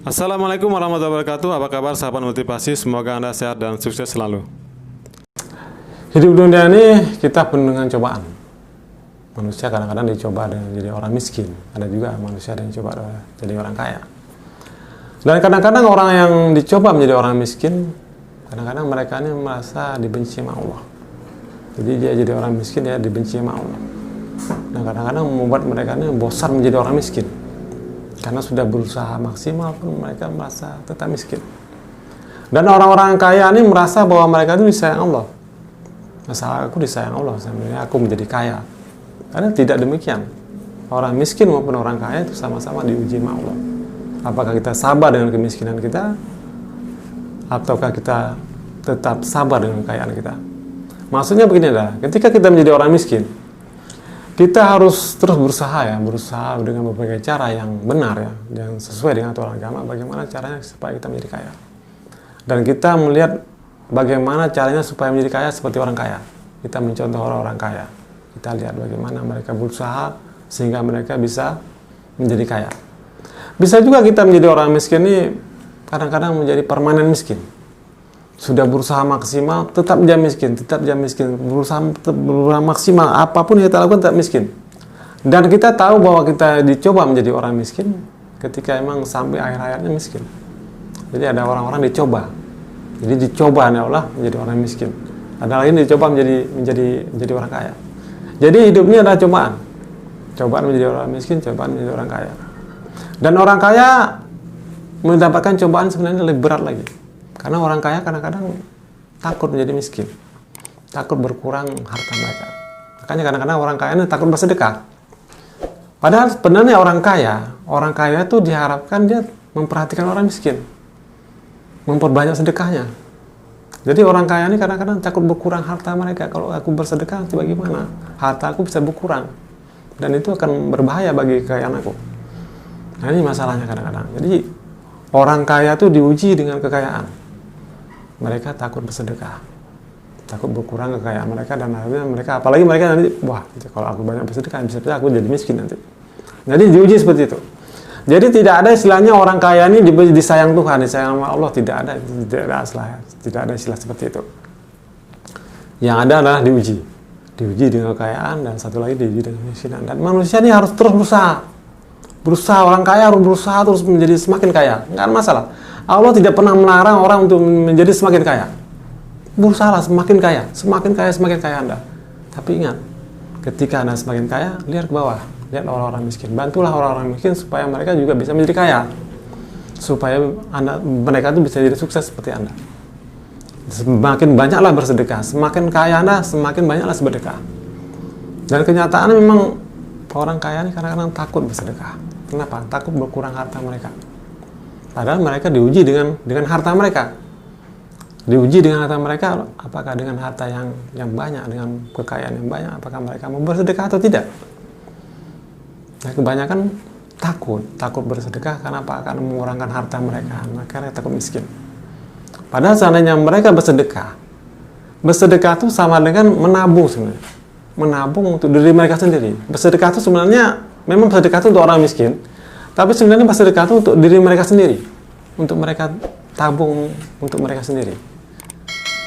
Assalamualaikum warahmatullahi wabarakatuh. Apa kabar sahabat motivasi? Semoga Anda sehat dan sukses selalu. Hidup dunia ini kita penuh dengan cobaan. Manusia kadang-kadang dicoba dengan jadi orang miskin. Ada juga manusia yang dicoba jadi orang kaya. Dan kadang-kadang orang yang dicoba menjadi orang miskin, kadang-kadang mereka ini merasa dibenci sama Allah. Jadi dia jadi orang miskin, dia dibenci sama Allah. Dan kadang-kadang membuat mereka ini bosan menjadi orang miskin. Karena sudah berusaha maksimal pun mereka merasa tetap miskin. Dan orang-orang kaya ini merasa bahwa mereka itu disayang Allah. Masalah aku disayang Allah, sebenarnya aku menjadi kaya. Karena tidak demikian. Orang miskin maupun orang kaya itu sama-sama diuji sama Allah. Apakah kita sabar dengan kemiskinan kita, ataukah kita tetap sabar dengan kekayaan kita? Maksudnya begini adalah, ketika kita menjadi orang miskin, kita harus terus berusaha dengan berbagai cara yang benar yang sesuai dengan aturan agama. Bagaimana caranya supaya kita menjadi kaya? Dan kita melihat bagaimana caranya supaya menjadi kaya seperti orang kaya. Kita mencontoh orang-orang kaya. Kita lihat bagaimana mereka berusaha sehingga mereka bisa menjadi kaya. Bisa juga kita menjadi orang miskin ini kadang-kadang menjadi permanen miskin. Sudah berusaha maksimal, tetap dia miskin. Berusaha maksimal, apapun yang kita lakukan tetap miskin. Dan kita tahu bahwa kita dicoba menjadi orang miskin ketika emang sampai akhir hayatnya miskin. Jadi ada orang-orang dicoba. Jadi dicoba oleh Allah menjadi orang miskin. Ada lagi dicoba menjadi orang kaya. Jadi hidupnya adalah cobaan. Cobaan menjadi orang miskin, cobaan menjadi orang kaya. Dan orang kaya mendapatkan cobaan sebenarnya lebih berat lagi. Karena orang kaya kadang-kadang takut menjadi miskin. Takut berkurang harta mereka. Makanya kadang-kadang orang kaya ini takut bersedekah. Padahal sebenarnya orang kaya itu diharapkan dia memperhatikan orang miskin. Memperbanyak sedekahnya. Jadi orang kaya ini kadang-kadang takut berkurang harta mereka. Kalau aku bersedekah nanti bagaimana? Harta aku bisa berkurang. Dan itu akan berbahaya bagi kekayaan aku. Nah ini masalahnya kadang-kadang. Jadi orang kaya itu diuji dengan kekayaan. Mereka takut bersedekah. Takut berkurang kekayaan mereka dan akhirnya mereka, apalagi mereka nanti, wah kalau aku banyak bersedekah bisa aku jadi miskin nanti. Jadi diuji seperti itu. Jadi tidak ada istilahnya orang kaya ini disayang Tuhan, disayang sama Allah, tidak ada istilah seperti itu. Yang ada adalah diuji dengan kekayaan dan satu lagi diuji dengan kemiskinan. Dan manusia ini harus terus berusaha, orang kaya harus berusaha terus menjadi semakin kaya, nggak ada masalah. Allah tidak pernah melarang orang untuk menjadi semakin kaya. Berusahalah semakin kaya Anda. Tapi ingat, ketika Anda semakin kaya, lihat ke bawah. Lihat orang-orang miskin, bantulah orang-orang miskin supaya mereka juga bisa menjadi kaya, supaya mereka itu bisa jadi sukses seperti Anda. Semakin banyaklah bersedekah, semakin kaya Anda, semakin banyaklah bersedekah. Dan kenyataannya memang orang kaya ini kadang-kadang takut bersedekah. Kenapa? Takut berkurang harta mereka. Padahal mereka diuji dengan harta mereka. Diuji dengan harta mereka, apakah dengan harta yang banyak, dengan kekayaan yang banyak, apakah mereka mau bersedekah atau tidak? Nah, kebanyakan takut bersedekah karena apa? Akan mengurangkan harta mereka, makanya takut miskin. Padahal seandainya mereka bersedekah itu sama dengan menabung sebenarnya. Menabung untuk diri mereka sendiri. Bersedekah itu sebenarnya memang bersedekah itu untuk orang miskin, tapi sebenarnya bersedekah itu untuk diri mereka sendiri, untuk mereka tabung untuk mereka sendiri.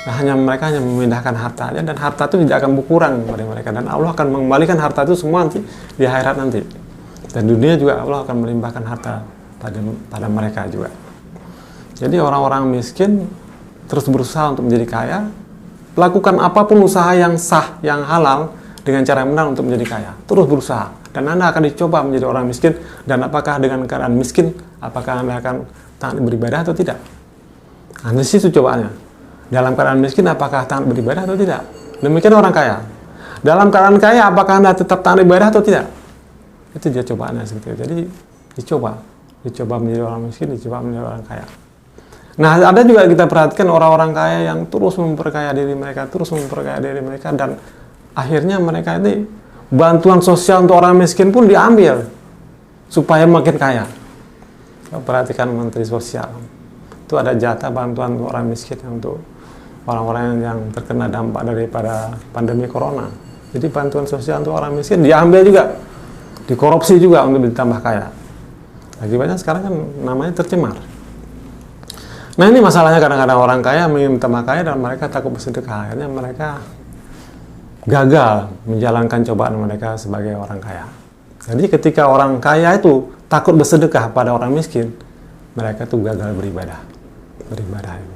Nah, mereka hanya memindahkan hartanya dan harta itu tidak akan berkurang pada mereka, dan Allah akan mengembalikan harta itu semua nanti di akhirat nanti. Dan dunia juga Allah akan melimpahkan harta pada mereka juga. Jadi orang-orang miskin terus berusaha untuk menjadi kaya, lakukan apapun usaha yang sah, yang halal dengan cara yang benar untuk menjadi kaya. Terus berusaha. Dan Anda akan dicoba menjadi orang miskin, dan apakah dengan keadaan miskin, apakah Anda akan taat beribadah atau tidak? Nah, di situ cobaannya. Dalam keadaan miskin, apakah taat beribadah atau tidak? Demikian orang kaya. Dalam keadaan kaya, apakah Anda tetap taat beribadah atau tidak? Itu dia cobaannya seperti itu. Jadi dicoba menjadi orang miskin, dicoba menjadi orang kaya. Nah, ada juga kita perhatikan orang-orang kaya yang terus memperkaya diri mereka, dan akhirnya mereka ini bantuan sosial untuk orang miskin pun diambil supaya makin kaya. Perhatikan Menteri Sosial, itu ada jatah bantuan untuk orang miskin untuk orang-orang yang terkena dampak daripada pandemi corona. Jadi bantuan sosial untuk orang miskin diambil juga, dikorupsi juga untuk ditambah kaya. Akibatnya sekarang kan namanya tercemar. Nah ini masalahnya, kadang-kadang orang kaya meminta kaya dan mereka takut bersedekah. Akhirnya mereka gagal menjalankan cobaan mereka sebagai orang kaya. Jadi ketika orang kaya itu takut bersedekah pada orang miskin, mereka tuh gagal beribadah.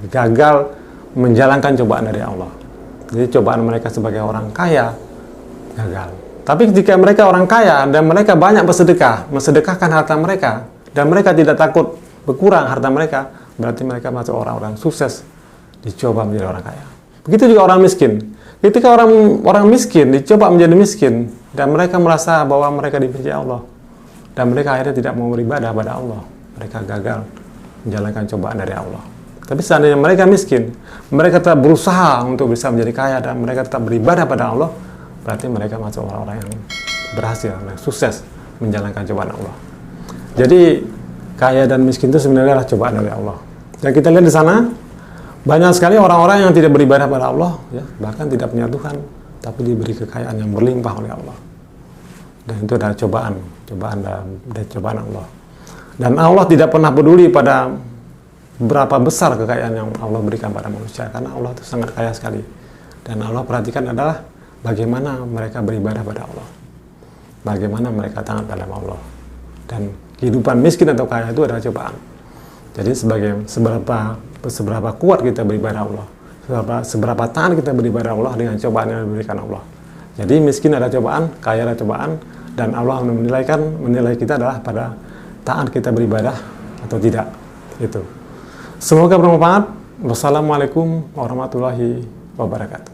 Gagal menjalankan cobaan dari Allah. Jadi cobaan mereka sebagai orang kaya gagal. Tapi ketika mereka orang kaya dan mereka banyak bersedekah, mensedekahkan harta mereka, dan mereka tidak takut berkurang harta mereka, berarti mereka masuk orang-orang sukses dicoba menjadi orang kaya. Begitu juga orang miskin. Ketika orang miskin dicoba menjadi miskin dan mereka merasa bahwa mereka dibenci Allah dan mereka akhirnya tidak mau beribadah pada Allah, mereka gagal menjalankan cobaan dari Allah. Tapi seandainya mereka miskin, mereka tetap berusaha untuk bisa menjadi kaya dan mereka tetap beribadah pada Allah, berarti mereka masuk orang-orang yang berhasil, yang sukses menjalankan cobaan Allah. Jadi kaya dan miskin itu sebenarnya adalah cobaan dari Allah. Dan kita lihat di sana banyak sekali orang-orang yang tidak beribadah pada Allah, ya, bahkan tidak punya Tuhan, tapi diberi kekayaan yang berlimpah oleh Allah. Dan itu adalah cobaan Allah. Dan Allah tidak pernah peduli pada berapa besar kekayaan yang Allah berikan pada manusia, karena Allah itu sangat kaya sekali. Dan Allah perhatikan adalah bagaimana mereka beribadah pada Allah, bagaimana mereka taat pada Allah. Dan kehidupan miskin atau kaya itu adalah cobaan. Jadi seberapa kuat kita beribadah Allah, seberapa taat kita beribadah Allah dengan cobaan yang diberikan Allah. Jadi miskin adalah cobaan, kaya adalah cobaan, dan Allah menilai kita adalah pada taat kita beribadah atau tidak. Itu. Semoga bermanfaat. Wassalamualaikum warahmatullahi wabarakatuh.